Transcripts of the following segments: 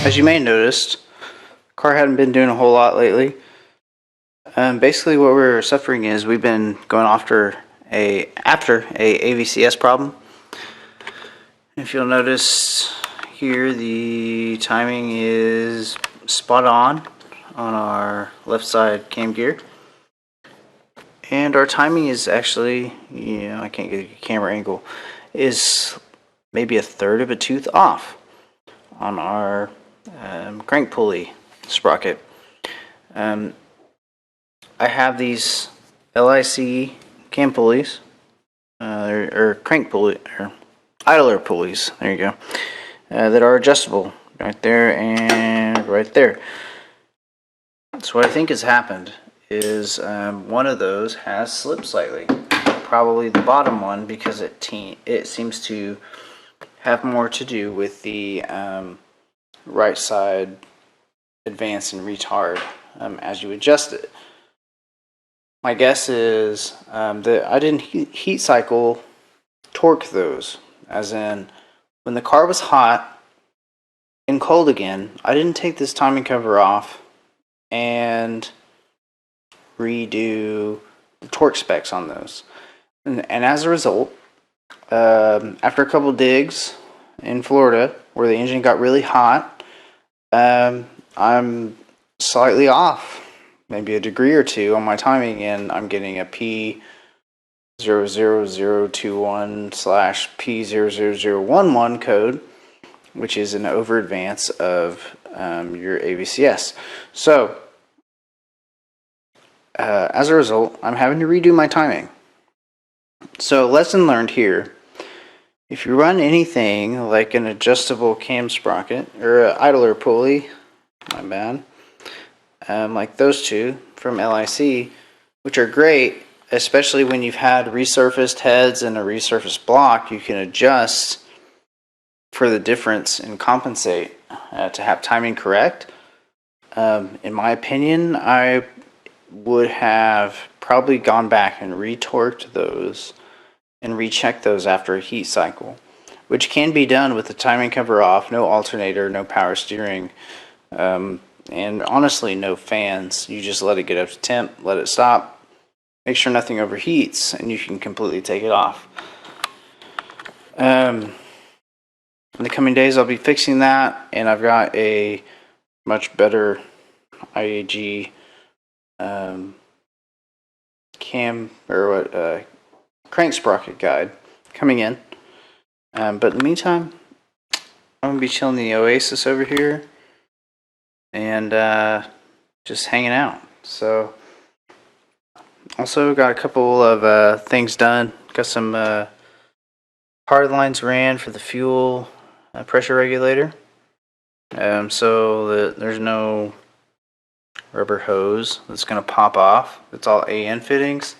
as you may have noticed, car hadn't been doing a whole lot lately. Basically what we're suffering is we've been going after a AVCS problem. If you'll notice here, the timing is spot on our left side cam gear. And our timing is actually, I can't get a camera angle, is maybe a third of a tooth off on our crank pulley sprocket. I have these LIC cam pulleys, or crank pulley, or idler pulleys, there you go, that are adjustable right there and right there. So what I think has happened is one of those has slipped slightly, probably the bottom one, because it seems to have more to do with the right side advance and retard as you adjust it. My guess is that I didn't heat cycle torque those, as in when the car was hot and cold again, I didn't take this timing cover off and redo the torque specs on those. And as a result, after a couple digs in Florida where the engine got really hot, I'm slightly off, maybe a degree or two on my timing, and I'm getting a P00021/P00011 code, which is an over advance of your AVCS. So as a result, I'm having to redo my timing. So lesson learned here: if you run anything like an adjustable cam sprocket or an idler pulley, my bad, like those two from LIC, which are great, especially when you've had resurfaced heads and a resurfaced block, you can adjust for the difference and compensate to have timing correct. In my opinion, I would have probably gone back and retorqued those and rechecked those after a heat cycle, which can be done with the timing cover off, no alternator, no power steering, and honestly no fans. You just let it get up to temp, let it stop, make sure nothing overheats, and you can completely take it off. In the coming days I'll be fixing that, and I've got a much better IAG crank sprocket guide coming in. But in the meantime, I'm gonna be chilling in the Oasis over here and just hanging out. So also got a couple of things done. Got some hard lines ran for the fuel pressure regulator, so that there's no rubber hose that's going to pop off. It's all AN fittings.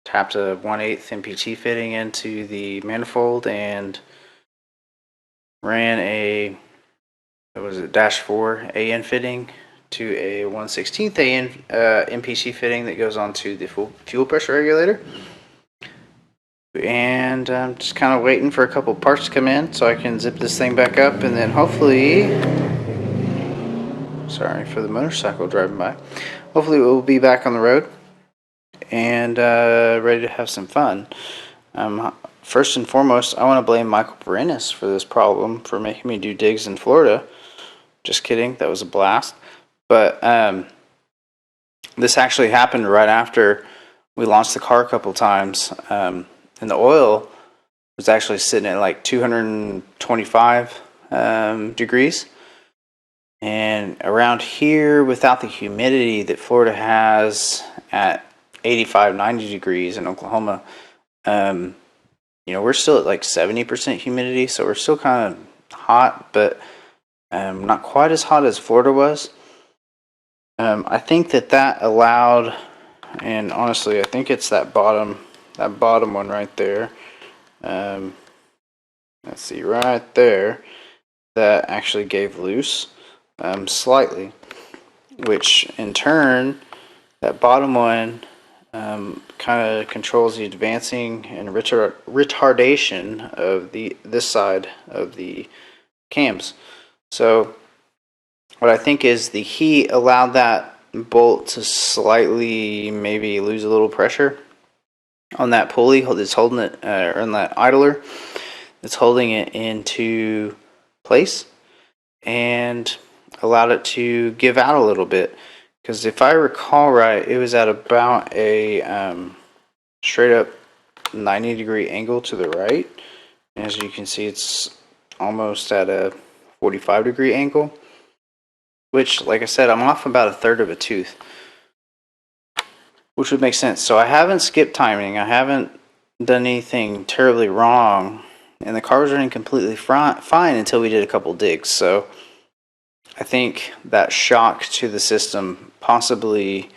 Tapped a 1/8 MPT fitting into the manifold and ran a -4 AN fitting to a 1/16 AN MPT fitting that goes onto the fuel pressure regulator. And I'm just kind of waiting for a couple parts to come in so I can zip this thing back up, and then hopefully, sorry for the motorcycle driving by, hopefully we'll be back on the road and ready to have some fun. First and foremost, I want to blame Michael Perennis for this problem, for making me do digs in Florida. Just kidding, that was a blast. But this actually happened right after we launched the car a couple times, and the oil was actually sitting at like 225 degrees. And around here, without the humidity that Florida has at 85-90 degrees in Oklahoma, we're still at like 70% humidity, so we're still kind of hot, but not quite as hot as Florida was. I think that allowed, and honestly, I think it's that bottom one right there. Let's see, right there, that actually gave loose slightly, which in turn, that bottom one kind of controls the advancing and retardation of this side of the cams. So what I think is the heat allowed that bolt to slightly maybe lose a little pressure on that pulley that's holding it, or on that idler that's holding it into place, and allowed it to give out a little bit. Because if I recall right, it was at about a straight up 90-degree angle to the right. As you can see, it's almost at a 45-degree angle, which, like I said, I'm off about a third of a tooth, which would make sense. So I haven't skipped timing, I haven't done anything terribly wrong, and the car was running completely fine until we did a couple digs. So I think that shock to the system possibly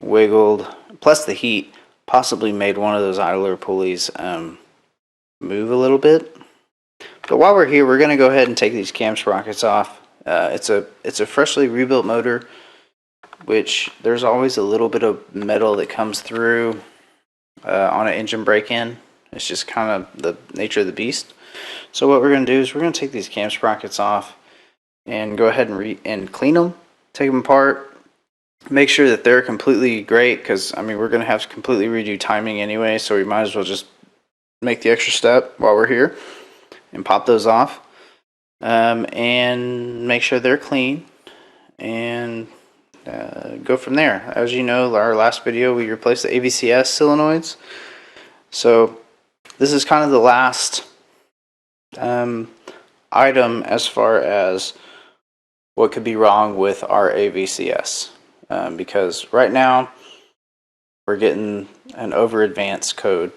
wiggled, plus the heat possibly made one of those idler pulleys move a little bit. But while we're here, we're going to go ahead and take these cam sprockets off. It's a freshly rebuilt motor, which there's always a little bit of metal that comes through on an engine break-in. It's just kind of the nature of the beast. So what we're going to do is we're going to take these cam sprockets off and go ahead and clean them, take them apart, make sure that they're completely great, because I mean we're going to have to completely redo timing anyway, so we might as well just make the extra step while we're here and pop those off, and make sure they're clean, and go from there. As you know, our last video we replaced the AVCS solenoids, so this is kind of the last item as far as what could be wrong with our AVCS, because right now we're getting an over advanced code,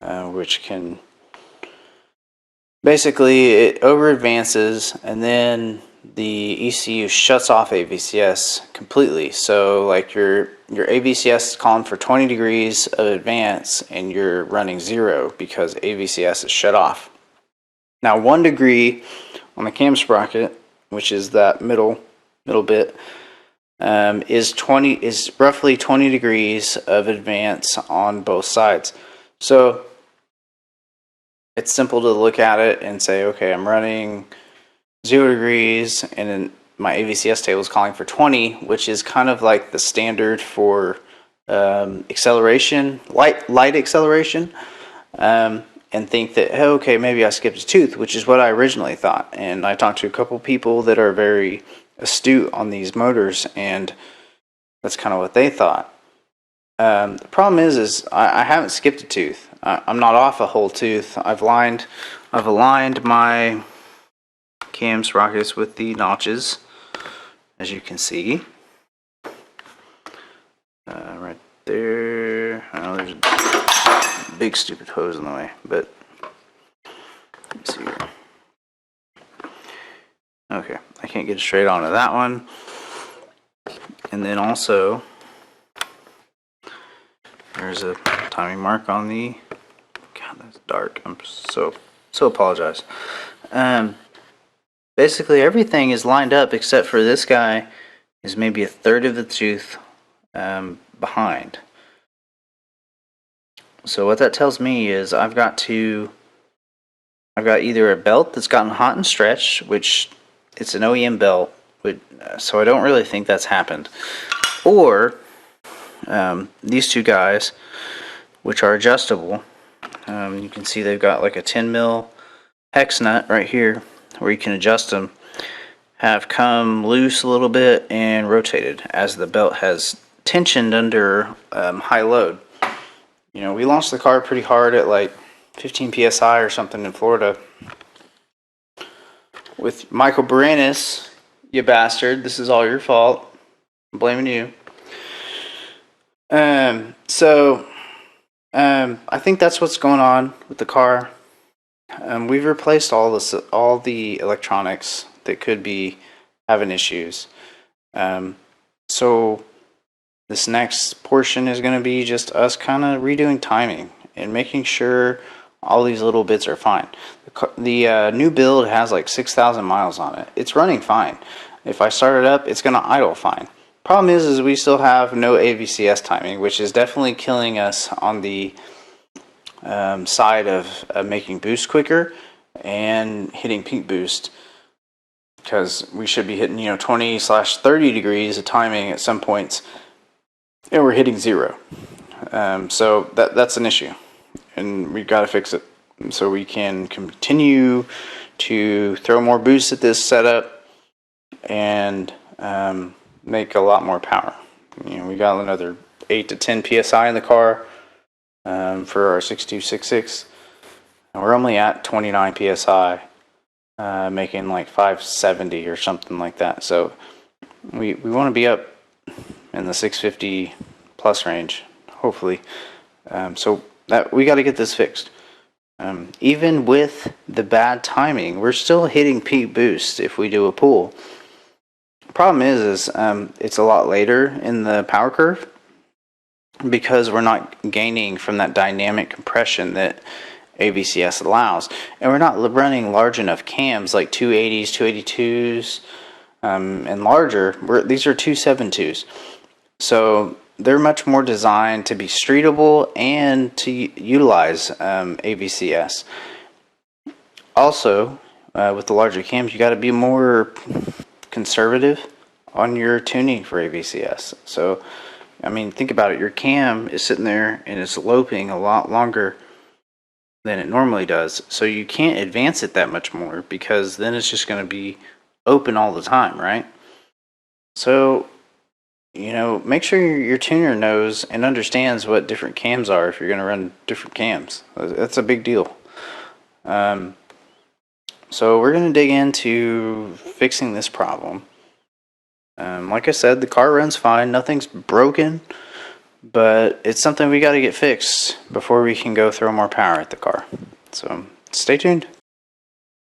which can basically, it over advances and then the ECU shuts off AVCS completely. So like your AVCS is calling for 20 degrees of advance and you're running 0 because AVCS is shut off. Now 1 degree on the cam sprocket, which is that middle bit, is roughly 20 degrees of advance on both sides. So it's simple to look at it and say, okay, I'm running 0 degrees and then my AVCS table is calling for 20, which is kind of like the standard for acceleration, light acceleration, and think that, oh, okay, maybe I skipped a tooth, which is what I originally thought. And I talked to a couple people that are very astute on these motors, and that's kind of what they thought. The problem is I haven't skipped a tooth. I'm not off a whole tooth. I've aligned my cam sprockets with the notches, as you can see. Right there. I know there's a big stupid hose in the way, but let me see here. Okay, I can't get straight onto that one. And then also, there's a timing mark on the, God, that's dark. I'm so apologize. Basically everything is lined up except for this guy is maybe a third of the tooth behind. So what that tells me is I've got either a belt that's gotten hot and stretched, which it's an OEM belt, so I don't really think that's happened, or these two guys, which are adjustable, you can see they've got like a 10 mil hex nut right here where you can adjust them, have come loose a little bit and rotated as the belt has tensioned under high load. You know, we launched the car pretty hard at like 15 psi or something in Florida with Michael Baranis. You bastard, this is all your fault. I'm blaming you. I think that's what's going on with the car. We've replaced all the electronics that could be having issues. So this next portion is going to be just us kind of redoing timing and making sure all these little bits are fine. The new build has like 6,000 miles on it. It's running fine. If I start it up, it's going to idle fine. Problem is we still have no AVCS timing, which is definitely killing us on the side of making boost quicker and hitting peak boost. because we should be hitting 20/30 degrees of timing at some points, and we're hitting 0. So that's an issue, and we've got to fix it so we can continue to throw more boost at this setup and make a lot more power. We got another 8 to 10 psi in the car for our 6266, and we're only at 29 psi, making like 570 or something like that. So we want to be up in the 650 plus range, hopefully. So that we got to get this fixed. Even with the bad timing, we're still hitting peak boost if we do a pull. Problem is it's a lot later in the power curve because we're not gaining from that dynamic compression that AVCS allows, and we're not running large enough cams like 280s, 282s, and larger. These are 272s, so they're much more designed to be streetable and to utilize AVCS. Also, with the larger cams, you got to be more conservative on your tuning for AVCS. So, I mean, think about it. Your cam is sitting there and it's loping a lot longer than it normally does. So you can't advance it that much more because then it's just going to be open all the time, right? So, make sure your tuner knows and understands what different cams are if you're going to run different cams. That's a big deal. So we're going to dig into fixing this problem. Like I said, the car runs fine. Nothing's broken, but it's something we got to get fixed before we can go throw more power at the car. So stay tuned.